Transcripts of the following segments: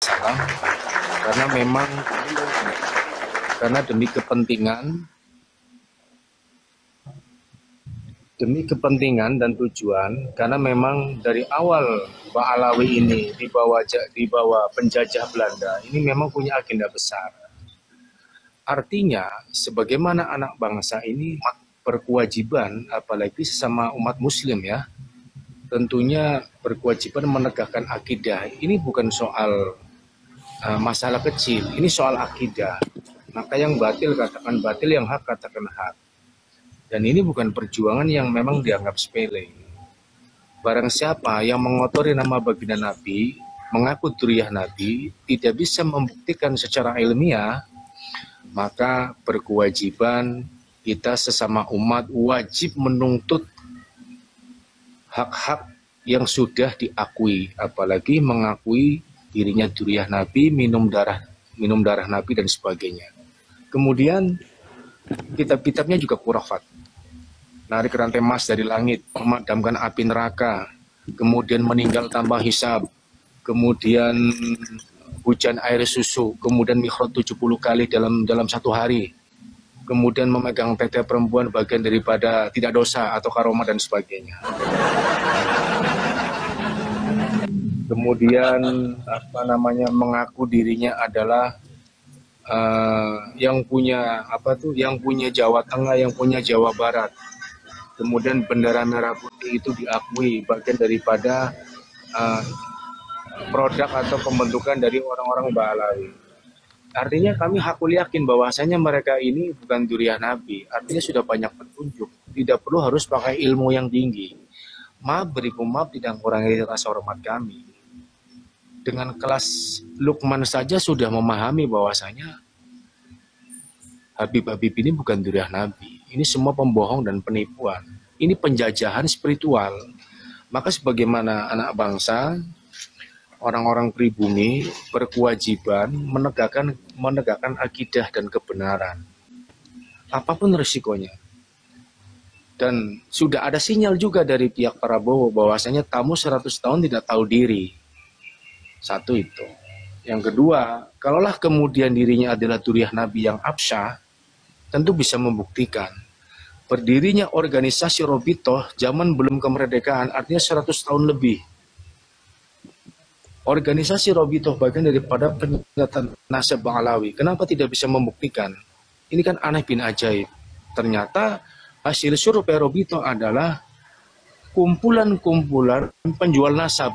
masalah karena memang demi kepentingan dan tujuan, karena memang dari awal Mbak Alawi ini dibawa penjajah Belanda ini memang punya agenda besar. Artinya sebagaimana anak bangsa ini berkewajiban, apalagi sesama umat muslim ya, tentunya berkewajiban menegakkan akidah. Ini bukan soal masalah kecil, ini soal akidah. Maka yang batil katakan batil, yang hak katakan hak. Dan ini bukan perjuangan yang memang dianggap sepele. Barang siapa yang mengotori nama baginda Nabi, mengaku dzurriyyah Nabi, tidak bisa membuktikan secara ilmiah, maka berkewajiban kita sesama umat wajib menuntut hak-hak yang sudah diakui, apalagi mengakui dirinya dzurriyyah Nabi, minum darah Nabi dan sebagainya. Kemudian kitab-kitabnya juga khurafat. Narik rantai emas dari langit, memadamkan api neraka, kemudian meninggal tanpa hisab, kemudian hujan air susu, kemudian mikhrot 70 kali dalam satu hari, kemudian memegang tete perempuan bagian daripada tidak dosa atau karomah dan sebagainya. Kemudian mengaku dirinya adalah yang punya Jawa Tengah, yang punya Jawa Barat. Kemudian bendera merah putih itu diakui bagian daripada produk atau pembentukan dari orang-orang Ba'alawi. Artinya kami hakul yakin bahwasanya mereka ini bukan dzurriyyah Nabi. Artinya sudah banyak petunjuk. Tidak perlu harus pakai ilmu yang tinggi. Maaf tidak mengurangi rasa hormat kami. Dengan kelas Luqman saja sudah memahami bahwasanya Habib-Habib ini bukan dzurriyyah Nabi. Ini semua pembohong dan penipuan. Ini penjajahan spiritual. Maka sebagaimana anak bangsa, orang-orang pribumi berkewajiban menegakkan akidah dan kebenaran. Apapun risikonya. Dan sudah ada sinyal juga dari pihak Prabowo bahwasanya tamu 100 tahun tidak tahu diri. Satu itu. Yang kedua, kalaulah kemudian dirinya adalah dzurriyyah Nabi yang absyah, tentu bisa membuktikan berdirinya organisasi Robitoh zaman belum kemerdekaan, artinya 100 tahun lebih. Organisasi Robitoh bagian daripada penyingkatan nasab Ba'alawi. Kenapa tidak bisa membuktikan? Ini kan aneh bin ajaib. Ternyata hasil survei Robitoh adalah kumpulan-kumpulan penjual nasab.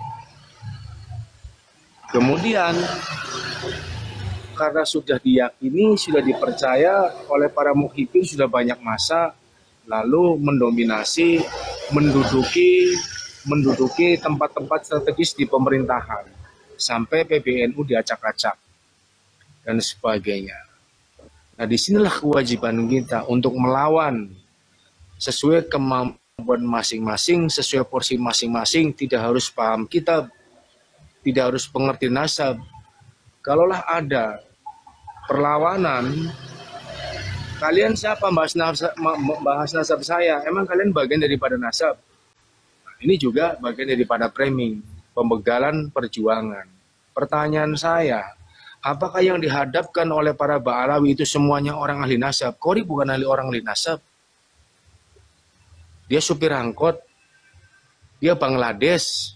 Kemudian karena sudah diyakini, sudah dipercaya oleh para muhibin, sudah banyak masa, lalu menduduki tempat-tempat strategis di pemerintahan, sampai PBNU diacak-acak dan sebagainya. Nah, disinilah kewajiban kita untuk melawan sesuai kemampuan masing-masing, sesuai porsi masing-masing. Tidak harus paham kitab, tidak harus pengerti nasab. Kalaulah ada perlawanan, kalian siapa bahas nasab saya? Emang kalian bagian daripada nasab? Nah, ini juga bagian daripada framing, pembegalan perjuangan. Pertanyaan saya, apakah yang dihadapkan oleh para Ba'alawi itu semuanya orang ahli nasab? Qori bukan orang ahli nasab. Dia supir angkot, dia Bangladesh,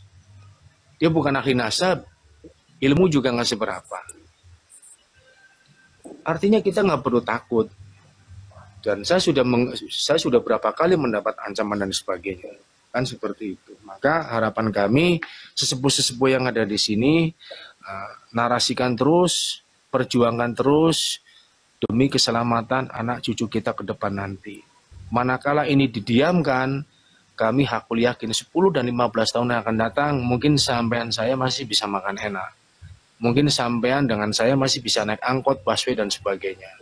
dia bukan ahli nasab, ilmu juga nggak seberapa. Artinya kita nggak perlu takut. Dan saya sudah berapa kali mendapat ancaman dan sebagainya, kan seperti itu. Maka harapan kami sesepuh-sesepuh yang ada di sini, narasikan terus, perjuangkan terus demi keselamatan anak cucu kita ke depan nanti. Manakala ini didiamkan, kami hakul yakin 10 dan 15 tahun yang akan datang, mungkin sampean saya masih bisa makan enak. Mungkin sampean dengan saya masih bisa naik angkot, busway dan sebagainya.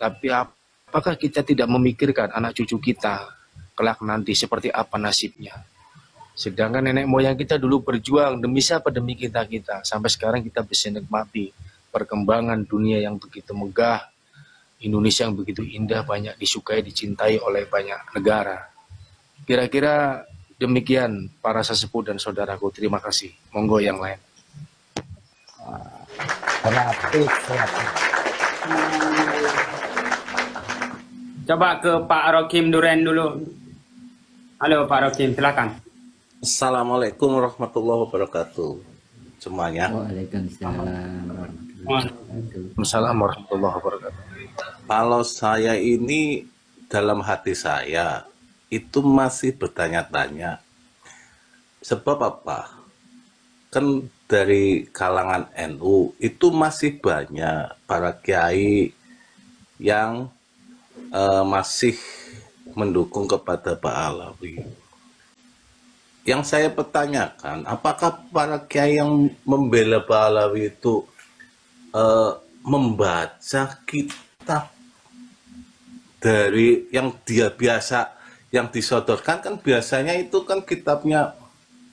Tapi apakah kita tidak memikirkan anak cucu kita kelak nanti seperti apa nasibnya? Sedangkan nenek moyang kita dulu berjuang demi siapa? Demi kita-kita. Sampai sekarang kita bisa nikmati perkembangan dunia yang begitu megah, Indonesia yang begitu indah, banyak disukai, dicintai oleh banyak negara. Kira-kira demikian para sesepuh dan saudaraku. Terima kasih. Monggo yang lain. kreatif, kreatif. Coba ke Pak Rokim Duren dulu. Halo Pak Rokim, silakan. Assalamualaikum warahmatullahi wabarakatuh semuanya. Waalaikumsalam warahmatullahi wabarakatuh. Assalamualaikum warahmatullahi wabarakatuh. Kalau saya ini dalam hati saya itu masih bertanya-tanya. Sebab apa? Kan dari kalangan NU itu masih banyak para kiai yang masih mendukung kepada Pak Alawi. Yang saya pertanyakan, apakah para kiai yang membela Pak Alawi itu membaca kitab dari yang dia biasa yang disodorkan? Kan biasanya itu kan kitabnya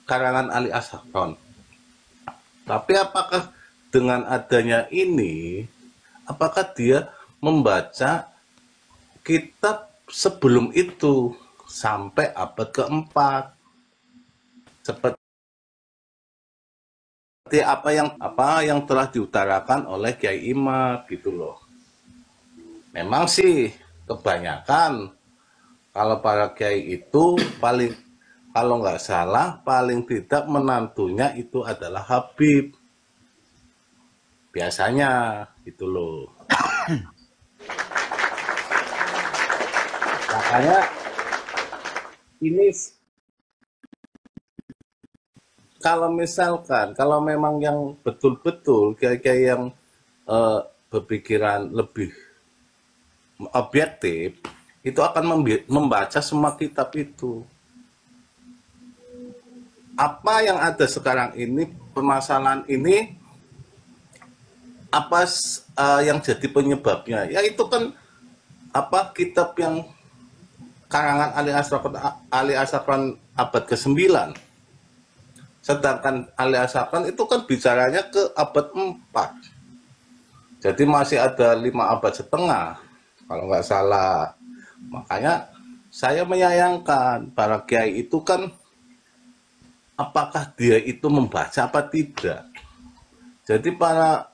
karangan Ali Asharon. Tapi apakah dengan adanya ini, apakah dia membaca kitab sebelum itu sampai abad keempat? Seperti apa yang telah diutarakan oleh Kiai Imad gitu loh. Memang sih kebanyakan kalau para kiai itu paling, kalau nggak salah, paling tidak menantunya itu adalah Habib. Biasanya gitu loh. Makanya ini kalau misalkan, kalau memang yang betul-betul kiai-kiai yang berpikiran lebih objektif, itu akan membaca semua kitab itu. Apa yang ada sekarang ini, permasalahan ini, apa yang jadi penyebabnya? Ya itu kan kitab yang karangan Ali Asharon abad ke-9. Sedangkan Ali Asharon itu kan bicaranya ke abad 4. Jadi masih ada 5 abad setengah kalau nggak salah. Makanya saya menyayangkan para kiai itu kan, apakah dia itu membaca apa tidak. Jadi para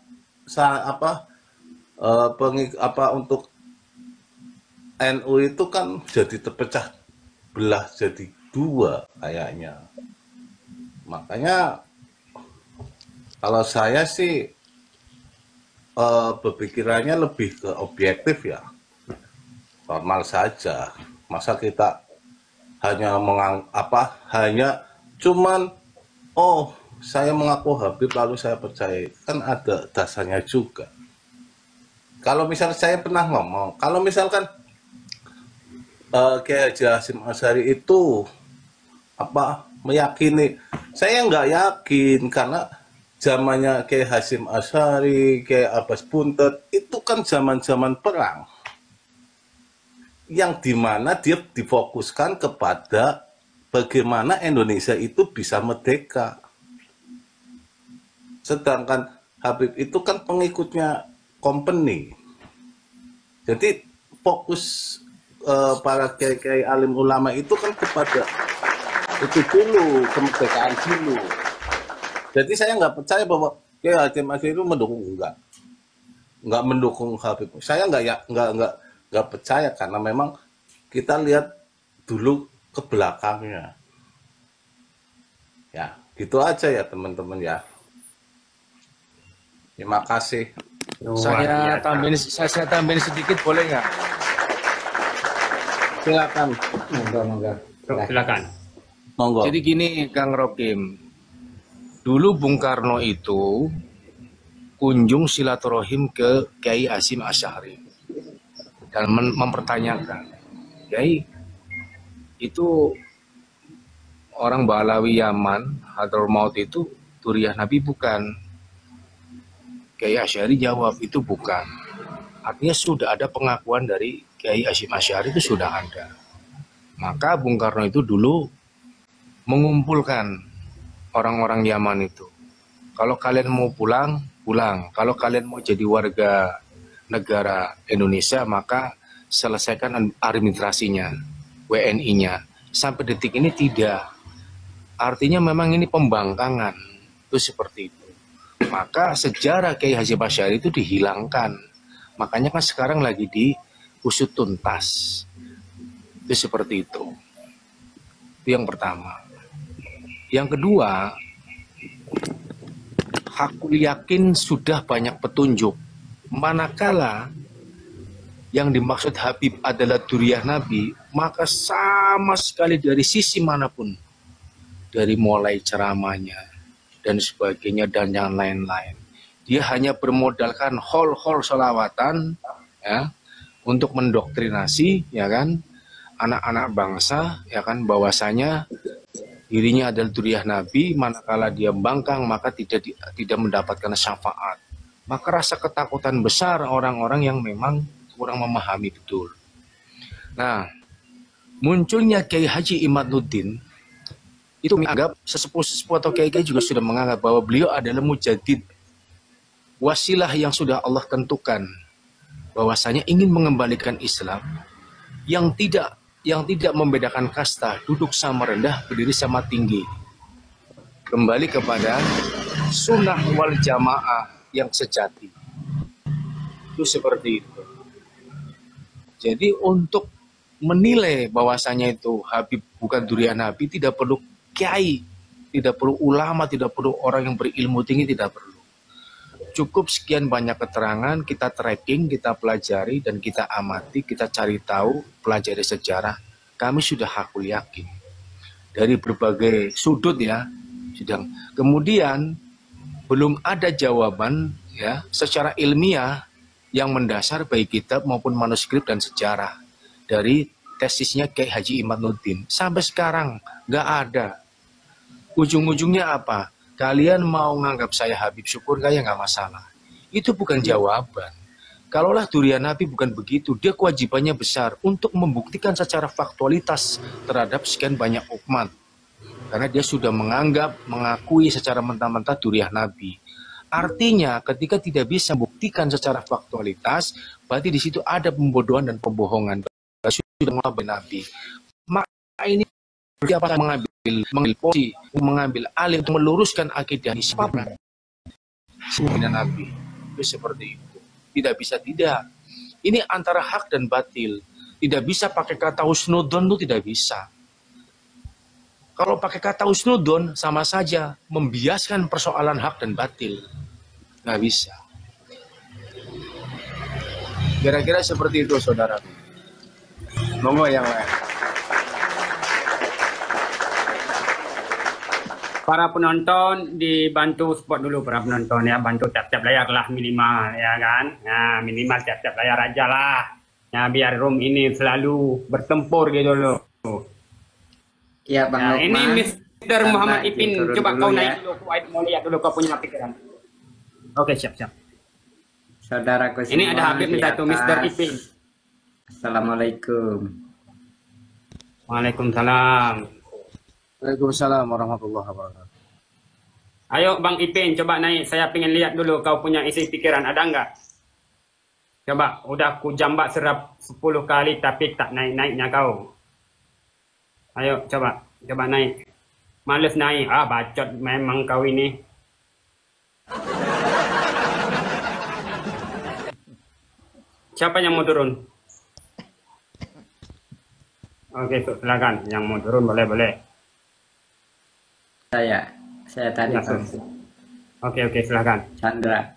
untuk NU itu kan jadi terpecah belah jadi 2 kayaknya. Makanya kalau saya sih berpikirannya lebih ke objektif ya. Normal saja. Masa kita hanya hanya cuman saya mengaku Habib lalu saya percaya, kan ada dasarnya juga. Kalau misalnya saya pernah ngomong, kalau misalkan Kiai Haji Hasyim Asy'ari itu meyakini, saya nggak yakin, karena zamannya Kiai Hasyim Asy'ari, Kiai Abbas Buntet itu kan zaman-zaman perang, yang dimana dia difokuskan kepada bagaimana Indonesia itu bisa merdeka. Sedangkan Habib itu kan pengikutnya company. Jadi fokus para kiai alim ulama itu kan kepada itu dulu, kemerdekaan dulu. Jadi saya nggak percaya bahwa Kiai Hasyim Asy'ari itu mendukung, nggak mendukung Habib. Saya nggak percaya, karena memang kita lihat dulu ke belakangnya. Ya, gitu aja ya teman-teman ya. Terima kasih. Saya tambahin sedikit, boleh nggak? Silakan. Silakan. Monggo. Jadi gini Kang Rokim, dulu Bung Karno itu kunjung silaturahim ke Kiai Hasyim Asy'ari dan mempertanyakan, Kiai itu orang Balawi Yaman, Hadramaut itu Turiah Nabi bukan? Kiai Asy'ari jawab, itu bukan. Artinya sudah ada pengakuan dari Kiai Hasyim Asy'ari, itu sudah ada. Maka Bung Karno itu dulu mengumpulkan orang-orang Yaman itu. Kalau kalian mau pulang, pulang. Kalau kalian mau jadi warga negara Indonesia, maka selesaikan administrasinya, WNI-nya. Sampai detik ini tidak. Artinya memang ini pembangkangan. Itu seperti itu. maka sejarah Kiai Haji Asy'ari itu dihilangkan. Makanya kan sekarang lagi diusut tuntas. Itu seperti itu. Itu yang pertama. Yang kedua, aku yakin sudah banyak petunjuk. Manakala yang dimaksud Habib adalah Duriyah Nabi, maka sama sekali dari sisi manapun, dari mulai ceramahnya dan sebagainya dan yang lain-lain, dia hanya bermodalkan hol-hol sholawatan, ya, untuk mendoktrinasi, ya kan, anak-anak bangsa, ya kan, bahwasanya dirinya adalah Duriyah Nabi, manakala dia bangkang maka tidak mendapatkan syafaat. Maka rasa ketakutan besar orang-orang yang memang kurang memahami betul. Nah, munculnya Kiai Haji Imaduddin itu menganggap sesepuh-sesepuh atau kiai-kiai juga sudah menganggap bahwa beliau adalah mujadid, wasilah yang sudah Allah tentukan, bahwasanya ingin mengembalikan Islam yang tidak membedakan kasta, duduk sama rendah, berdiri sama tinggi, kembali kepada sunnah wal jamaah yang sejati. Itu seperti itu. Jadi untuk menilai bahwasanya itu Habib bukan Duriyah Nabi, tidak perlu kiai, tidak perlu ulama, tidak perlu orang yang berilmu tinggi, tidak perlu. Cukup sekian banyak keterangan, kita tracking, kita pelajari, dan kita amati, kita cari tahu, pelajari sejarah. Kami sudah hakul yakin. Dari berbagai sudut ya. Kemudian belum ada jawaban ya secara ilmiah yang mendasar baik kitab maupun manuskrip dan sejarah dari tesisnya Kiai Haji Imaduddin. Sampai sekarang nggak ada. Ujung-ujungnya apa? Kalian mau nganggap saya Habib syukur kayak nggak masalah. Itu bukan jawaban. Kalaulah Duriyah Nabi bukan begitu, dia kewajibannya besar untuk membuktikan secara faktualitas terhadap sekian banyak umat. Karena dia sudah mengakui secara mentah-mentah Duriyah Nabi. Artinya ketika tidak bisa membuktikan secara faktualitas, berarti di situ ada pembodohan dan pembohongan. Sudah mengambil Nabi. Maka ini siapa mengambil posisi, mengambil alih untuk meluruskan akidah ini siapa? Sunnah Nabi. Itu seperti itu. Tidak bisa tidak. Ini antara hak dan batil. Tidak bisa pakai kata husnudon itu tidak bisa. Kalau pakai kata husnudon sama saja membiaskan persoalan hak dan batil. Nggak bisa. Kira-kira seperti itu saudara. Monggo yang lain. Para penonton dibantu support dulu para penonton ya, bantu tap-tap layar lah minimal ya kan. Nah, minimal tap-tap layar aja lah. Ya biar room ini selalu bertempur gitu loh. Ya Bang Nah, ini Lukman, Mr. Muhammad Anda Ipin, turun coba dulu kau ya. naik dulu, aku mau lihat dulu kau punya pikiran. Oke, siap. Saudaraku Ini semua ada Habib di satu, atas. Mr. Ipin. Assalamualaikum. Waalaikumsalam. Waalaikumsalam warahmatullahi wabarakatuh. Ayo Bang Ipin, coba naik. Saya pengen lihat dulu kau punya isi pikiran, ada nggak? Coba, udah ku jambak serap 10 kali tapi tak naik-naiknya kau. Ayo, coba naik. Males naik. Bacot memang kau ini. Siapa yang mau turun? Oke, silakan. Yang mau turun boleh. Saya tadi Ya, Bang. Oke, silakan. Chandra,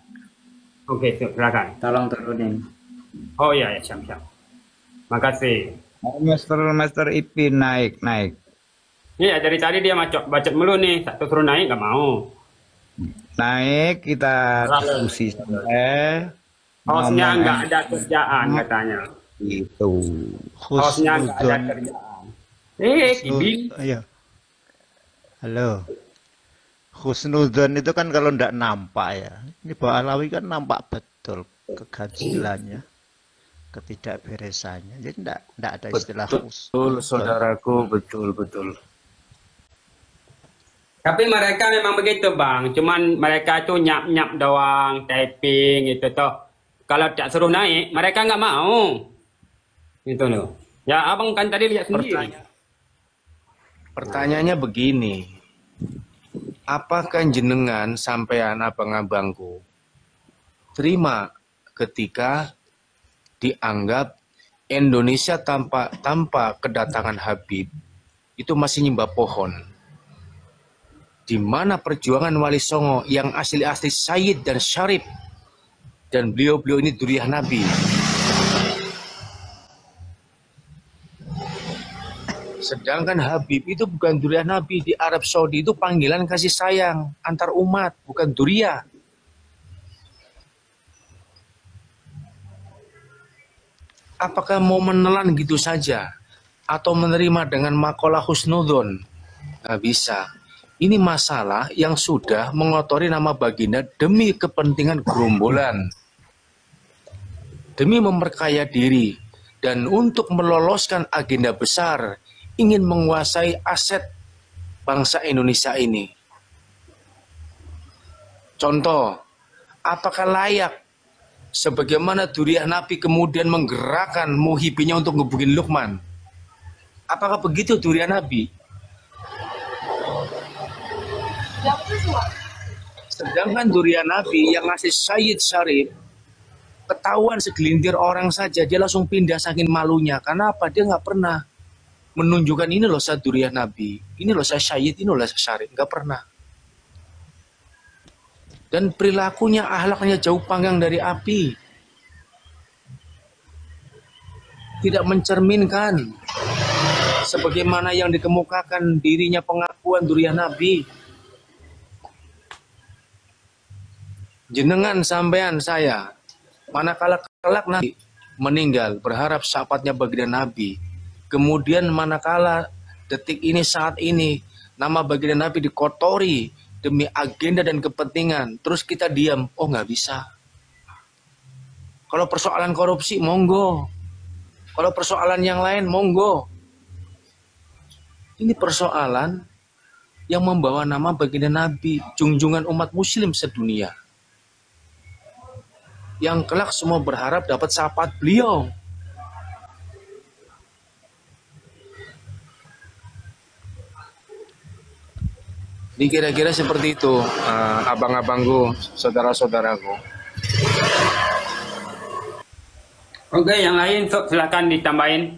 Oke, silakan. tolong turunin. Oh iya, siap. Makasih. Master Ipin naik. Iya, dari tadi dia bacot mulu nih. Satu suruh naik nggak mau. Naik kita Lalu. diskusi sampai Hostnya ngomong nggak ada kerjaan katanya. itu. Hostnya nggak ada kerjaan. Kibing. Iya. Halo. Husnuzon itu kan kalau ndak nampak ya. Ini Pak Alawi kan nampak betul keganjilannya, ketidakberesannya. Jadi ndak ada istilah Betul saudaraku, betul. Tapi mereka memang begitu bang. Cuman mereka itu nyap doang, typing gitu toh. Kalau tak suruh naik, mereka nggak mau. Gitu loh. Ya abang kan tadi lihat sendiri. Pertanyaannya begini. apakah jenengan sampean abang-abangku terima ketika dianggap Indonesia tanpa kedatangan Habib itu masih nyembah pohon, di mana perjuangan Wali Songo yang asli-asli Sayyid dan Syarif, dan beliau-beliau ini duriah Nabi. Sedangkan Habib itu bukan duriah Nabi. Di Arab Saudi itu panggilan kasih sayang antar umat, bukan duriah. Apakah mau menelan gitu saja atau menerima dengan makalah husnudon? Nggak bisa. Ini masalah yang sudah mengotori nama baginda demi kepentingan gerombolan, demi memperkaya diri, dan untuk meloloskan agenda besar, ingin menguasai aset bangsa Indonesia ini. Contoh, apakah layak sebagaimana duriah Nabi kemudian menggerakkan muhibinya untuk ngebukin Luqman? Apakah begitu duriah Nabi? Sedangkan duriah Nabi yang ngasih Sayyid Syarif, ketahuan segelintir orang saja, dia langsung pindah saking malunya. Karena apa? Dia nggak pernah menunjukkan ini loh saya duriah Nabi, ini loh saya Sayyid, ini loh saya Syarif. Nggak pernah. Dan perilakunya, akhlaknya jauh panggang dari api. Tidak mencerminkan sebagaimana yang dikemukakan dirinya pengakuan duriah Nabi. Jenengan sampean saya, manakala kelak nanti meninggal berharap syafaatnya baginda Nabi, kemudian manakala detik ini saat ini nama baginda Nabi dikotori demi agenda dan kepentingan, terus kita diam, oh nggak bisa. Kalau persoalan korupsi monggo, kalau persoalan yang lain monggo. Ini persoalan yang membawa nama baginda Nabi, junjungan umat muslim sedunia, yang kelak semua berharap dapat syafaat beliau. Ini kira-kira seperti itu, abang-abangku, saudara-saudaraku. Oke, yang lain silakan ditambahin.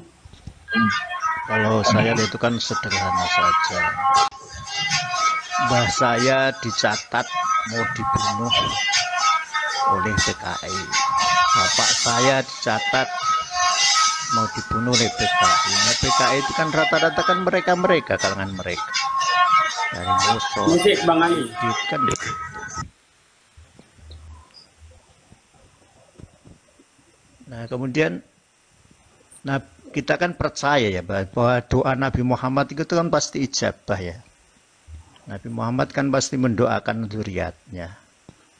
Kalau saya itu kan sederhana saja. Mbah saya dicatat mau dibunuh oleh PKI. Bapak saya dicatat mau dibunuh oleh PKI. Nah, PKI itu kan rata-rata kan mereka kalangan mereka. Dari musuh. Musik Bang Ali. Kan gitu. Nah, kemudian kita kan percaya ya bahwa doa Nabi Muhammad itu kan pasti ijabah ya. Nabi Muhammad kan pasti mendoakan zuriatnya.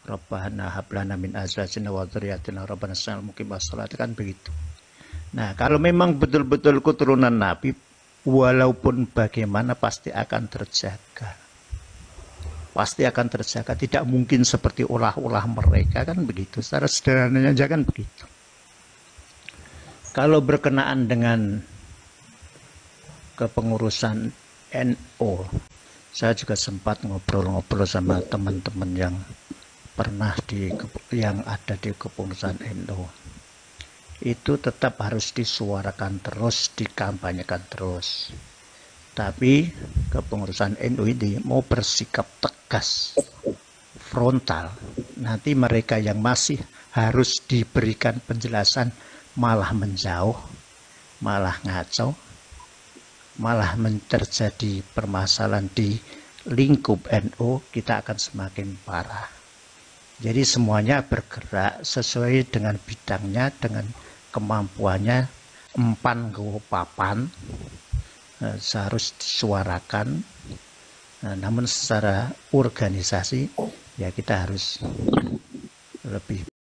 Rabbana hablana min azwajina wa dzurriyyatina rabbana sa'al muqimas shalah, kan begitu. Nah, kalau memang betul-betul keturunan Nabi, walaupun bagaimana pasti akan terjaga. Pasti akan terjaga, tidak mungkin seperti ulah-ulah mereka, kan begitu. Secara sederhananya aja kan begitu. Kalau berkenaan dengan kepengurusan NU, saya juga sempat ngobrol-ngobrol sama teman-teman yang pernah yang ada di kepengurusan NU. Itu tetap harus disuarakan terus, dikampanyekan terus. Tapi kepengurusan NU ini mau bersikap tegas, frontal. Nanti mereka yang masih harus diberikan penjelasan malah menjauh, malah ngaco, malah terjadi permasalahan di lingkup NU, kita akan semakin parah. Jadi semuanya bergerak sesuai dengan bidangnya, dengan kemampuannya, empan ke papan, seharus disuarakan. Namun secara organisasi ya kita harus lebih